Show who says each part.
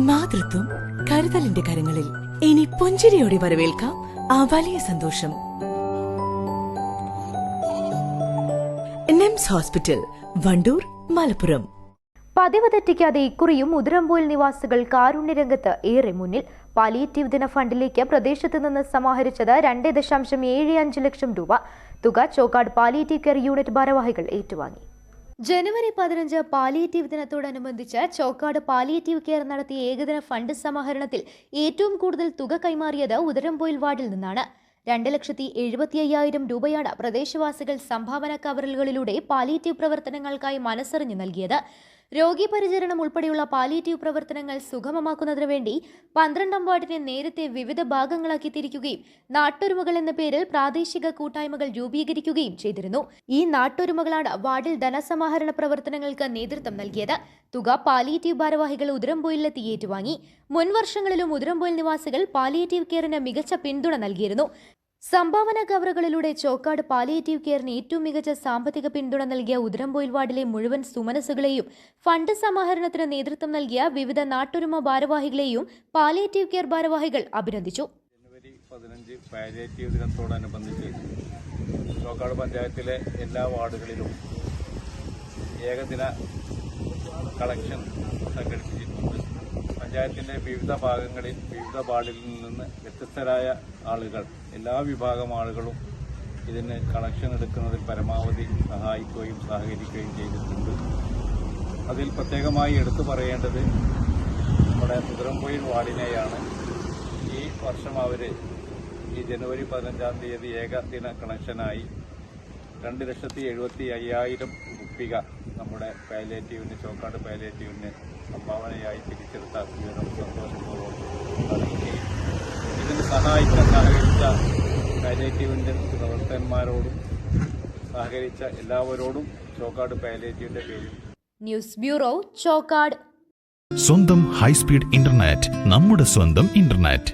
Speaker 1: മാതൃത്വം കരുതലിന്റെ കരങ്ങളിൽ. ഇനി പുഞ്ചിരിയോടെ വരവേൽക്കാം ആ വലിയ സന്തോഷം. നിംസ് ഹോസ്പിറ്റൽ, വണ്ടൂർ, മലപ്പുറം.
Speaker 2: പതിവ് തെറ്റിക്കാതെ ഇക്കുറിയും ഉതിരമ്പോയിൽ നിവാസികൾ കാരുണ്യരംഗത്ത് ഏറെ മുന്നിൽ. പാലിയേറ്റീവ് ദിന ഫണ്ടിലേക്ക് പ്രദേശത്ത് നിന്ന് സമാഹരിച്ചത് 2.75 ലക്ഷം രൂപ. തുക ചോക്കാട് പാലിയേറ്റീവ് കെയർ യൂണിറ്റ് ഭാരവാഹികൾ ഏറ്റുവാങ്ങി. ജനുവരി 15 പാലിയേറ്റീവ് ദിനത്തോടനുബന്ധിച്ച് ചോക്കാട് പാലിയേറ്റീവ് കെയർ നടത്തിയ ഏകദിന ഫണ്ട് സമാഹരണത്തിൽ ഏറ്റവും കൂടുതൽ തുക കൈമാറിയത് ഉതിരമ്പോയിൽ വാർഡിൽ നിന്നാണ്. 2,75,000 രൂപയാണ് പ്രദേശവാസികൾ സംഭാവന കവറുകളിലൂടെ പാലിയേറ്റീവ് പ്രവർത്തനങ്ങൾക്കായി മനസ്സറിഞ്ഞു നൽകിയത്. രോഗി പരിചരണം ഉൾപ്പെടെയുള്ള പാലിയേറ്റീവ് പ്രവർത്തനങ്ങൾ സുഗമമാക്കുന്നതിനു വേണ്ടി 12ാം വാർഡിനെ നേരത്തെ വിവിധ ഭാഗങ്ങളാക്കി തിരിക്കുകയും നാട്ടൊരുമകൾ എന്ന പേരിൽ പ്രാദേശിക കൂട്ടായ്മകൾ രൂപീകരിക്കുകയും ചെയ്തിരുന്നു. ഈ നാട്ടൊരുമകളാണ് വാർഡിൽ ധനസമാഹരണ പ്രവർത്തനങ്ങൾക്ക് നേതൃത്വം നൽകിയത്. തുക പാലിയേറ്റീവ് ഭാരവാഹികൾ ഉതിരമ്പോയിലെത്തി ഏറ്റുവാങ്ങി. മുൻ വർഷങ്ങളിലും ഉതിരമ്പോയിൽ നിവാസികൾ പാലിയേറ്റീവ് കെയറിന് മികച്ച പിന്തുണ നൽകിയിരുന്നു. സംഭാവന കവറുകളിലൂടെ ചോക്കാട് പാലിയേറ്റീവ് കെയറിന് ഏറ്റവും മികച്ച സാമ്പത്തിക പിന്തുണ നൽകിയ ഉതിരമ്പോയിൽ വാർഡിലെ മുഴുവൻ സുമനസുകളെയും ഫണ്ട് സമാഹരണത്തിന് നേതൃത്വം നൽകിയ വിവിധ നാട്ടൊരുമ ഭാരവാഹികളെയും പാലിയേറ്റീവ് കെയർ ഭാരവാഹികൾ അഭിനന്ദിച്ചു.
Speaker 3: ജനുവരി 15 പാലിയേറ്റീവ് ദിനത്തോടനുബന്ധിച്ച് ചോക്കാട് പഞ്ചായത്തിലെ എല്ലാ വാർഡുകളിലും ഏകദിന കളക്ഷൻ സംഘടിപ്പിച്ചിട്ടുണ്ട്. പഞ്ചായത്തിൻ്റെ വിവിധ ഭാഗങ്ങളിൽ വിവിധ വാർഡിൽ നിന്ന് വ്യത്യസ്തരായ ആളുകൾ, എല്ലാ വിഭാഗം ആളുകളും ഇതിന് കളക്ഷൻ എടുക്കുന്നതിൽ പരമാവധി സഹായിക്കുകയും സഹകരിക്കുകയും ചെയ്തിട്ടുണ്ട്. അതിൽ പ്രത്യേകമായി എടുത്തു പറയേണ്ടത് നമ്മുടെ ഉതിരമ്പോയിൽ വാർഡിനെയാണ്. ഈ വർഷം അവർ ഈ ജനുവരി 15-ാം തീയതി ഏകദിന കളക്ഷനായി 2,75,000 രൂപ നമ്മുടെ പാലിയേറ്റീവിന്, ചോക്കാട് പാലിയേറ്റീവിന് സംഭാവനയായി തിരിച്ചെടുത്ത വിവരം സന്തോഷപൂർവ്വം അറിയിക്കുകയും ഇതിന് സഹകരിച്ച പാലിയേറ്റീവിൻ്റെ പ്രവർത്തകന്മാരോടും സഹകരിച്ച എല്ലാവരോടും ചോക്കാട് പാലിയേറ്റീവിന്റെ പേരിൽ.
Speaker 2: News bureau, Chokkad.
Speaker 4: സ്വന്തം ഹൈസ്പീഡ് ഇന്റർനെറ്റ്, നമ്മുടെ സ്വന്തം ഇന്റർനെറ്റ്.